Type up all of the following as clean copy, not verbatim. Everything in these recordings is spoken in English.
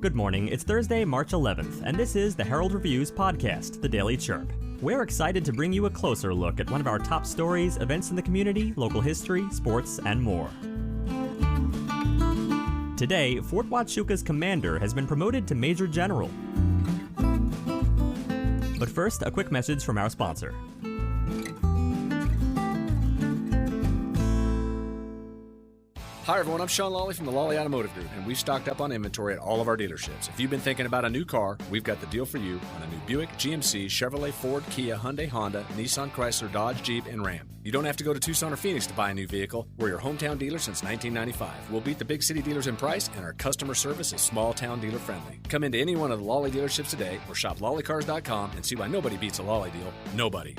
Good morning, it's Thursday, March 11th, and this is the Herald Review's podcast, the Daily Chirp. We're excited to bring you a closer look at one of our top stories, events in the community, local history, sports, and more. Today, Fort Huachuca's commander has been promoted to Major General. But first, a quick message from our sponsor. Hi everyone, I'm Sean Lawley from the Lawley Automotive Group, and we've stocked up on inventory at all of our dealerships. If you've been thinking about a new car, we've got the deal for you on a new Buick, GMC, Chevrolet, Ford, Kia, Hyundai, Honda, Nissan, Chrysler, Dodge, Jeep, and Ram. You don't have to go to Tucson or Phoenix to buy a new vehicle. We're your hometown dealer since 1995. We'll beat the big city dealers in price, and our customer service is small town dealer friendly. Come into any one of the Lawley dealerships today or shop lawleycars.com and see why nobody beats a Lawley deal. Nobody.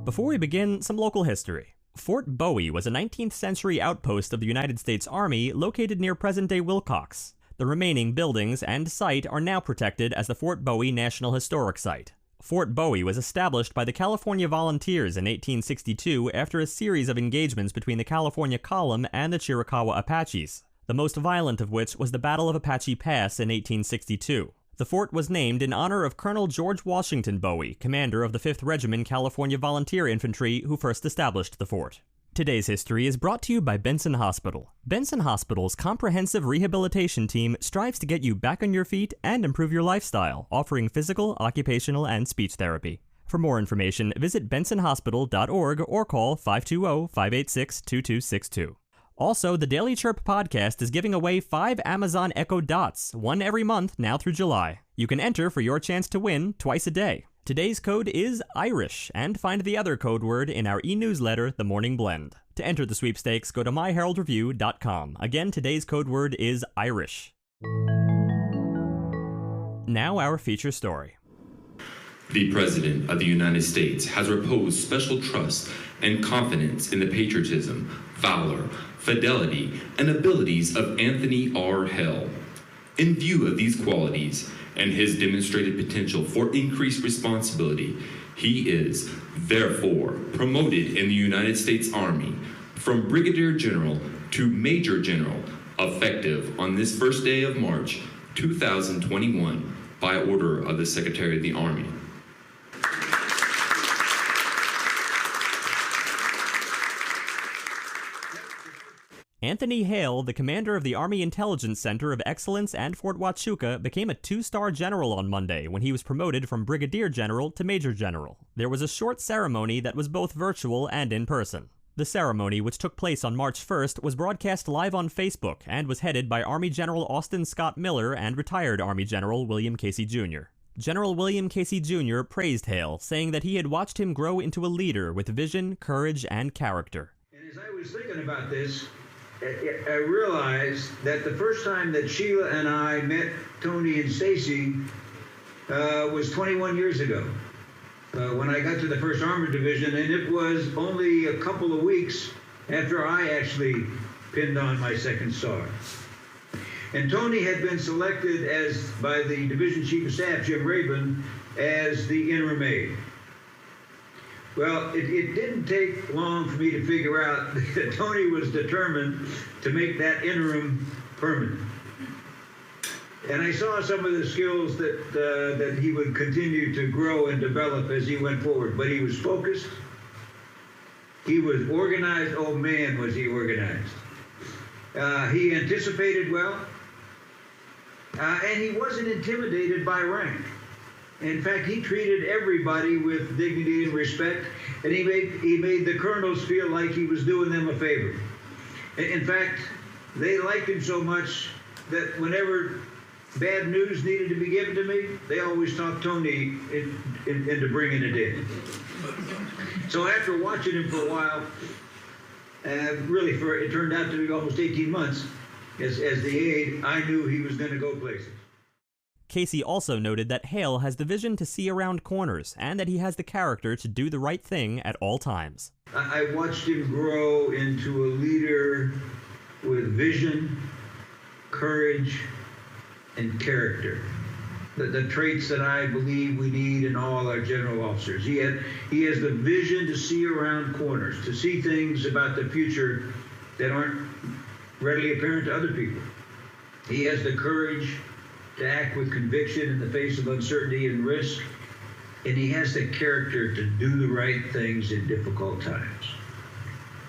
Before we begin, some local history. Fort Bowie was a 19th century outpost of the United States Army located near present-day Willcox. The remaining buildings and site are now protected as the Fort Bowie National Historic Site. Fort Bowie was established by the California Volunteers in 1862 after a series of engagements between the California Column and the Chiricahua Apaches, the most violent of which was the Battle of Apache Pass in 1862. The fort was named in honor of Colonel George Washington Bowie, commander of the 5th Regiment California Volunteer Infantry, who first established the fort. Today's history is brought to you by Benson Hospital. Benson Hospital's comprehensive rehabilitation team strives to get you back on your feet and improve your lifestyle, offering physical, occupational, and speech therapy. For more information, visit bensonhospital.org or call 520-586-2262. Also, the Daily Chirp podcast is giving away 5 Amazon Echo Dots, one every month now through July. You can enter for your chance to win twice a day. Today's code is Irish, and find the other code word in our e-newsletter, The Morning Blend. To enter the sweepstakes, go to myheraldreview.com. Again, today's code word is Irish. Now our feature story. The President of the United States has reposed special trust and confidence in the patriotism, valor, fidelity, and abilities of Anthony R. Hale. In view of these qualities and his demonstrated potential for increased responsibility, he is, therefore, promoted in the United States Army from Brigadier General to Major General, effective on this first day of March 2021 by order of the Secretary of the Army. Anthony Hale, the commander of the Army Intelligence Center of Excellence and Fort Huachuca, became a 2-star general on Monday when he was promoted from Brigadier General to Major General. There was a short ceremony that was both virtual and in person. The ceremony, which took place on March 1st, was broadcast live on Facebook and was headed by Army General Austin Scott Miller and retired Army General William Casey Jr. General William Casey Jr. praised Hale, saying that he had watched him grow into a leader with vision, courage, and character. And as I was thinking about this, I realized that the first time that Sheila and I met Tony and Stacy was 21 years ago when I got to the 1st Armored Division, and it was only a couple of weeks after I actually pinned on my 2nd star. And Tony had been selected by the Division Chief of Staff, Jim Rabin, as the interim aide. Well, it didn't take long for me to figure out that Tony was determined to make that interim permanent. And I saw some of the skills that he would continue to grow and develop as he went forward. But he was focused. He was organized. Oh, man, was he organized. He anticipated well. And he wasn't intimidated by rank. In fact, he treated everybody with dignity and respect, and he made the colonels feel like he was doing them a favor. In fact, they liked him so much that whenever bad news needed to be given to me, they always talked Tony into bringing it in. So after watching him for a while, it turned out to be almost 18 months, as the aide, I knew he was going to go places. Casey also noted that Hale has the vision to see around corners and that he has the character to do the right thing at all times. I watched him grow into a leader with vision, courage, and character. The traits that I believe we need in all our general officers. He has the vision to see around corners, to see things about the future that aren't readily apparent to other people. He has the courage to act with conviction in the face of uncertainty and risk, and he has the character to do the right things in difficult times.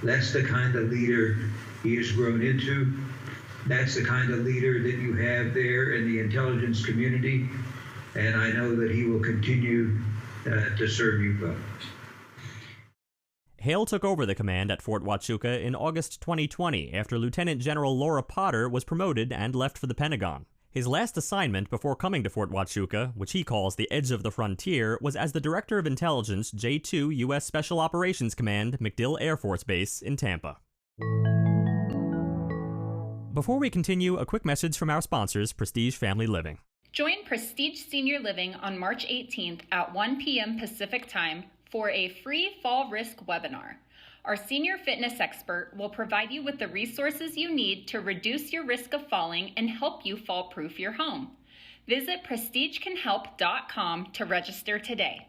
That's the kind of leader he has grown into. That's the kind of leader that you have there in the intelligence community, and I know that he will continue to serve you well. Hale took over the command at Fort Huachuca in August 2020 after Lieutenant General Laura Potter was promoted and left for the Pentagon. His last assignment before coming to Fort Huachuca, which he calls the Edge of the Frontier, was as the Director of Intelligence, J-2 U.S. Special Operations Command, MacDill Air Force Base in Tampa. Before we continue, a quick message from our sponsors, Prestige Family Living. Join Prestige Senior Living on March 18th at 1 p.m. Pacific Time for a free fall risk webinar. Our senior fitness expert will provide you with the resources you need to reduce your risk of falling and help you fall-proof your home. Visit prestigecanhelp.com to register today.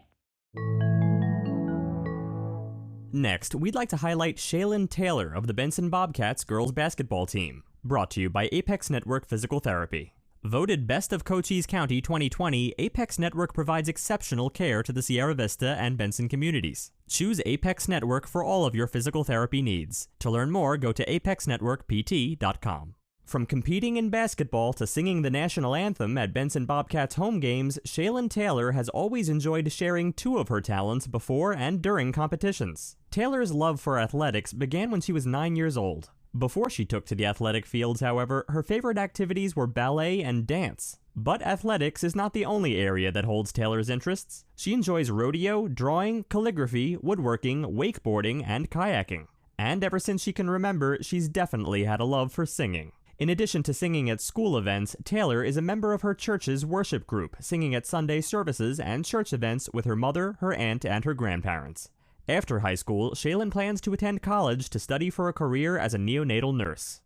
Next, we'd like to highlight Shaylin Taylor of the Benson Bobcats girls basketball team, brought to you by Apex Network Physical Therapy. Voted Best of Cochise County 2020, Apex Network provides exceptional care to the Sierra Vista and Benson communities. Choose Apex Network for all of your physical therapy needs. To learn more, go to apexnetworkpt.com. From competing in basketball to singing the national anthem at Benson Bobcats home games, Shaylin Taylor has always enjoyed sharing two of her talents before and during competitions. Taylor's love for athletics began when she was 9 years old. Before she took to the athletic fields, however, her favorite activities were ballet and dance. But athletics is not the only area that holds Taylor's interests. She enjoys rodeo, drawing, calligraphy, woodworking, wakeboarding, and kayaking. And ever since she can remember, she's definitely had a love for singing. In addition to singing at school events, Taylor is a member of her church's worship group, singing at Sunday services and church events with her mother, her aunt, and her grandparents. After high school, Shaylin plans to attend college to study for a career as a neonatal nurse.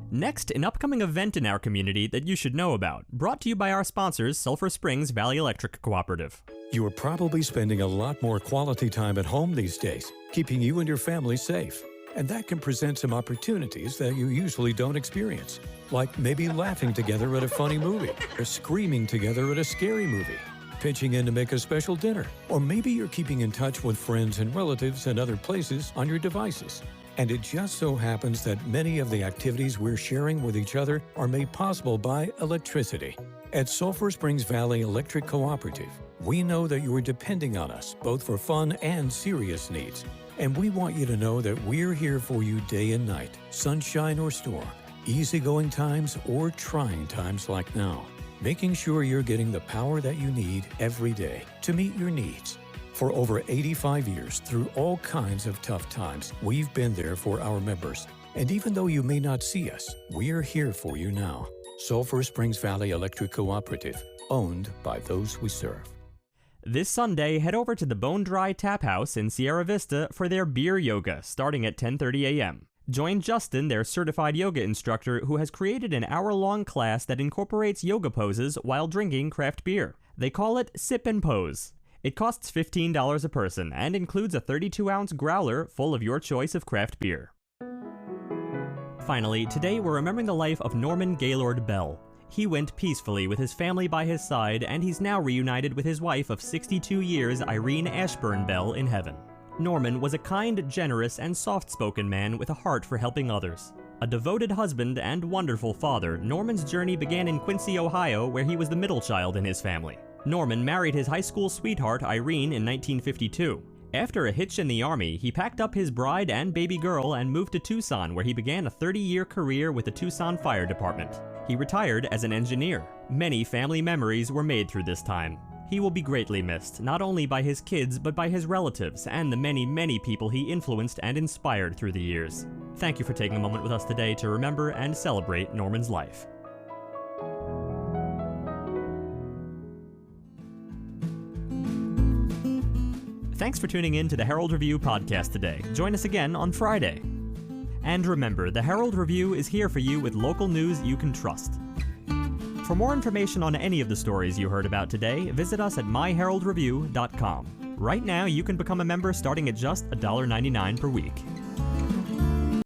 Next, an upcoming event in our community that you should know about, brought to you by our sponsors, Sulphur Springs Valley Electric Cooperative. You are probably spending a lot more quality time at home these days, keeping you and your family safe. And that can present some opportunities that you usually don't experience, like maybe laughing together at a funny movie, or screaming together at a scary movie, pitching in to make a special dinner, or maybe you're keeping in touch with friends and relatives in other places on your devices. And it just so happens that many of the activities we're sharing with each other are made possible by electricity. At Sulphur Springs Valley Electric Cooperative, we know that you are depending on us both for fun and serious needs. And we want you to know that we're here for you day and night, sunshine or storm, easygoing times or trying times like now, making sure you're getting the power that you need every day to meet your needs. For over 85 years, through all kinds of tough times, we've been there for our members. And even though you may not see us, we're here for you now. Sulphur Springs Valley Electric Cooperative, owned by those we serve. This Sunday, head over to the Bone Dry Tap House in Sierra Vista for their beer yoga, starting at 10:30 a.m. Join Justin, their certified yoga instructor, who has created an hour-long class that incorporates yoga poses while drinking craft beer. They call it Sip and Pose. It costs $15 a person and includes a 32-ounce growler full of your choice of craft beer. Finally, today we're remembering the life of Norman Gaylord Bell. He went peacefully with his family by his side, and he's now reunited with his wife of 62 years, Irene Ashburn Bell, in heaven. Norman was a kind, generous, and soft-spoken man with a heart for helping others. A devoted husband and wonderful father, Norman's journey began in Quincy, Ohio, where he was the middle child in his family. Norman married his high school sweetheart, Irene, in 1952. After a hitch in the Army, he packed up his bride and baby girl and moved to Tucson, where he began a 30-year career with the Tucson Fire Department. He retired as an engineer. Many family memories were made through this time. He will be greatly missed, not only by his kids, but by his relatives and the many, many people he influenced and inspired through the years. Thank you for taking a moment with us today to remember and celebrate Norman's life. Thanks for tuning in to the Herald Review podcast today. Join us again on Friday. And remember, the Herald Review is here for you with local news you can trust. For more information on any of the stories you heard about today, visit us at myheraldreview.com. Right now, you can become a member starting at just $1.99 per week.